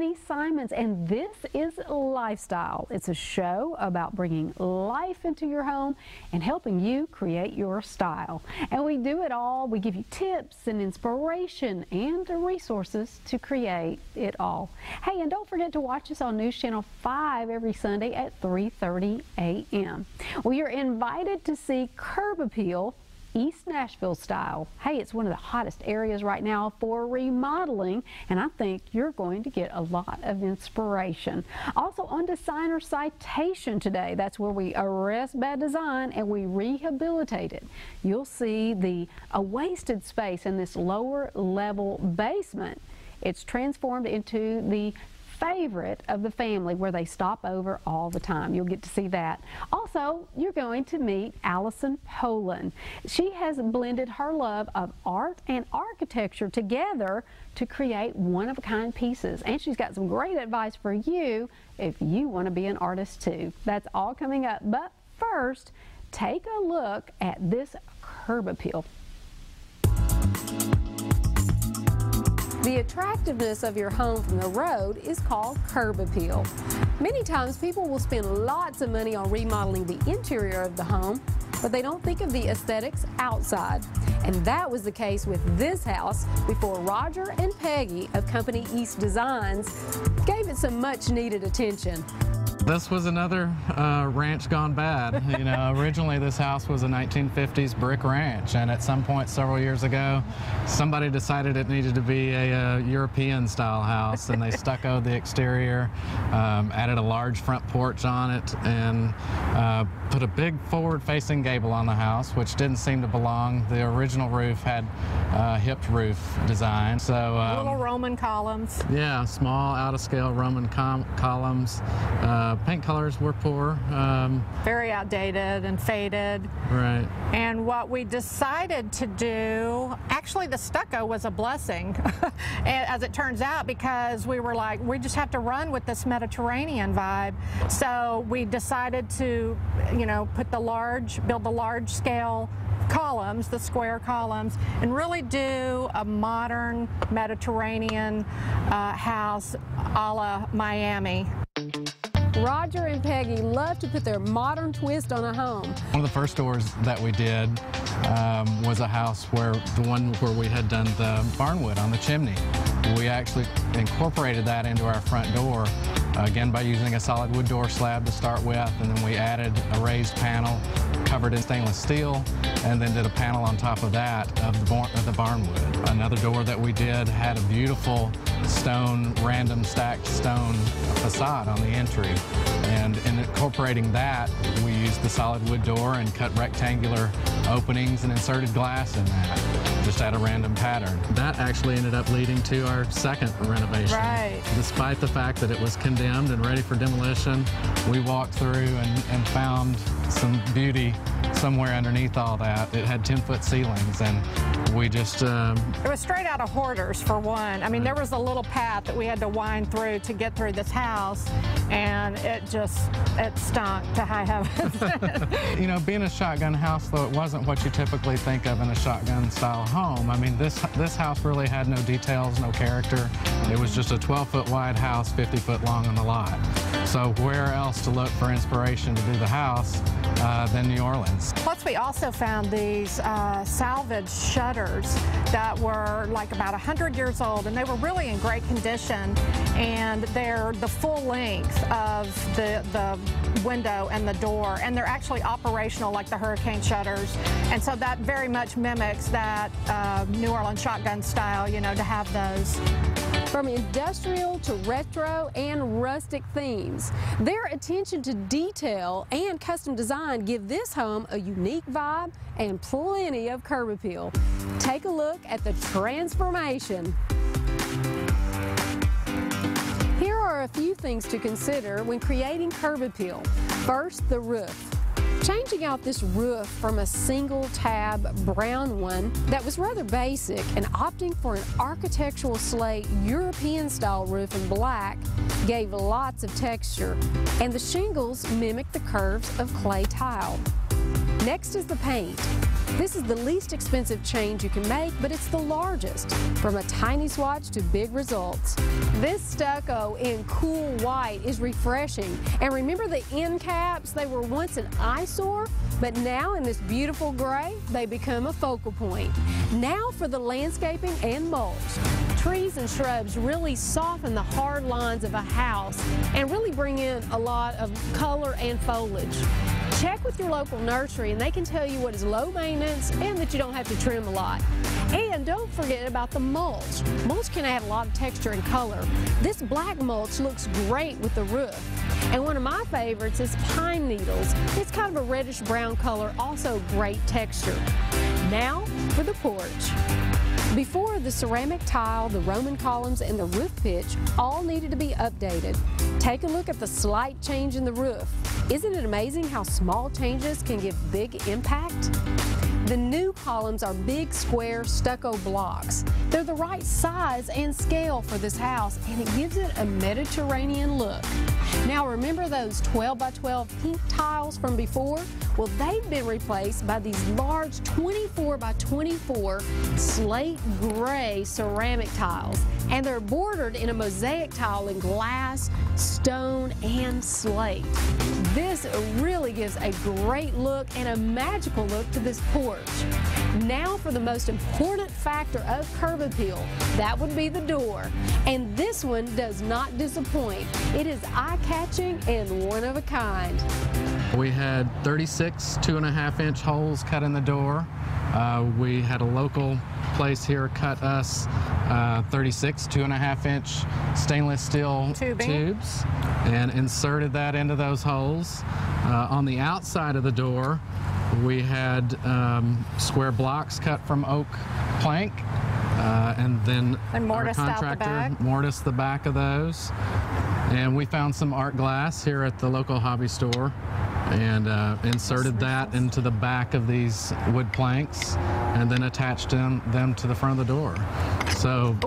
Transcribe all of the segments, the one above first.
Denise-Simons, and this is Lifestyle. It's a show about bringing life into your home and helping you create your style. And we do it all. We give you tips and inspiration and resources to create it all. Hey, and don't forget to watch us on News Channel 5 every Sunday at 3:30 a.m. Well, you're invited to see Curb Appeal East Nashville style. Hey, it's one of the hottest areas right now for remodeling, and I think you're going to get a lot of inspiration. Also on Designer Citation today, that's where we arrest bad design and we rehabilitate it. You'll see a wasted space in this lower level basement. It's transformed into the favorite of the family where they stop over all the time. You'll get to see that. Also, you're going to meet Allison Poland. She has blended her love of art and architecture together to create one-of-a-kind pieces, and she's got some great advice for you if you want to be an artist too. That's all coming up, but first, take a look at this Curb Appeal. The attractiveness of your home from the road is called Curb Appeal. Many times people will spend lots of money on remodeling the interior of the home, but they don't think of the aesthetics outside. And that was the case with this house before Roger and Peggy of Company East Designs gave it some much needed attention. This was another ranch gone bad. You know, originally this house was a 1950s brick ranch, and at some point several years ago, somebody decided it needed to be a European style house, and they stuccoed the exterior, added a large front porch on it, and put a big forward-facing gable on the house, which didn't seem to belong. The original roof had hipped roof design. So little Roman columns. Yeah, small, out-of-scale Roman columns. Paint colors were poor. Very outdated and faded. Right. And what we decided to do, actually the stucco was a blessing, as it turns out, because we were like, we just have to run with this Mediterranean vibe. So we decided to, you know, build the large scale columns, the square columns, and really do a modern Mediterranean house a la Miami. Roger and Peggy love to put their modern twist on a home. One of the first doors that we did was a house where we had done the barnwood on the chimney. We actually incorporated that into our front door, again by using a solid wood door slab to start with, and then we added a raised panel covered in stainless steel, and then did a panel on top of that of the barnwood. Another door that we did had a beautiful stone, random stacked stone facade on the entry, and in incorporating that, we used the solid wood door and cut rectangular openings and inserted glass in that, just at a random pattern. That actually ended up leading to our second renovation. Right. Despite the fact that it was condemned and ready for demolition, we walked through and found some beauty somewhere underneath all that. It had 10-foot ceilings, and we just... It was straight out of Hoarders, for one. I mean, there was a little path that we had to wind through to get through this house, and it stunk to high heavens. You know, being a shotgun house, though, it wasn't what you typically think of in a shotgun-style home. I mean, this house really had no details, no character. It was just a 12-foot wide house, 50-foot long on the lot. So where else to look for inspiration to do the house than New Orleans? Plus, we also found these salvage shutters that were like about 100 years old, and they were really in great condition, and they're the full length of the window and the door, and they're actually operational like the hurricane shutters, and so that very much mimics that New Orleans shotgun style, you know, to have those. From industrial to retro and rustic themes, their attention to detail and custom design give this home a unique vibe and plenty of curb appeal. Take a look at the transformation. Here are a few things to consider when creating curb appeal. First, the roof. Changing out this roof from a single tab brown one that was rather basic and opting for an architectural slate European style roof in black gave lots of texture, and the shingles mimic the curves of clay tile. Next is the paint. This is the least expensive change you can make, but it's the largest. From a tiny swatch to big results. This stucco in cool white is refreshing. And remember the end caps? They were once an eyesore, but now in this beautiful gray, they become a focal point. Now for the landscaping and mulch. Trees and shrubs really soften the hard lines of a house and really bring in a lot of color and foliage. Check with your local nursery and they can tell you what is low maintenance and that you don't have to trim a lot. And don't forget about the mulch. Mulch can add a lot of texture and color. This black mulch looks great with the roof. And one of my favorites is pine needles. It's kind of a reddish brown color, also great texture. Now for the porch. Before, the ceramic tile, the Roman columns, and the roof pitch all needed to be updated. Take a look at the slight change in the roof. Isn't it amazing how small changes can give big impact? The new columns are big square stucco blocks. They're the right size and scale for this house, and it gives it a Mediterranean look. Now remember those 12 by 12 pink tiles from before? Well, they've been replaced by these large 24 by 24 slate gray ceramic tiles, and they're bordered in a mosaic tile in glass, stone, and slate. This really gives a great look and a magical look to this porch. Now for the most important factor of curb appeal, that would be the door. And this one does not disappoint. It is eye-catching and one of a kind. We had 36 2.5-inch holes cut in the door. We had a local place here cut us 36 2.5-inch stainless steel tubes and inserted that into those holes. On the outside of the door, we had square blocks cut from oak plank, and then our contractor mortised the back of those. And we found some art glass here at the local hobby store and inserted that into the back of these wood planks and then attached them to the front of the door. So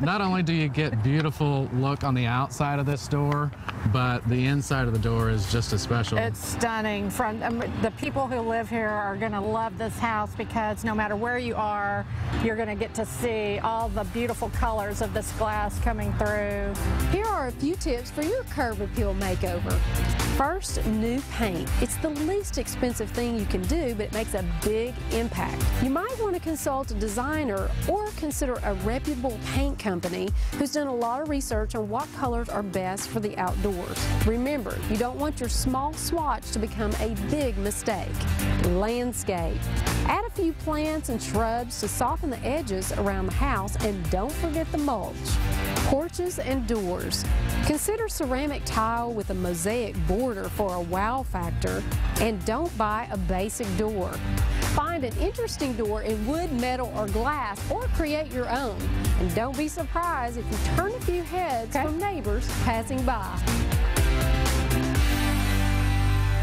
not only do you get beautiful look on the outside of this door, but the inside of the door is just as special. It's stunning. The people who live here are going to love this house because no matter where you are, you're going to get to see all the beautiful colors of this glass coming through. Here are a few tips for your curb appeal makeover. First, new paint. It's the least expensive thing you can do, but it makes a big impact. You might want to consult a designer or consider a reputable paint company who's done a lot of research on what colors are best for the outdoors. Remember, you don't want your small swatch to become a big mistake. Landscape. Add a few plants and shrubs to soften the edges around the house, and don't forget the mulch. Porches and doors. Consider ceramic tile with a mosaic border for a wow factor, and don't buy a basic door. Find an interesting door in wood, metal, or glass, or create your own. And don't be surprised if you turn a few heads from neighbors passing by.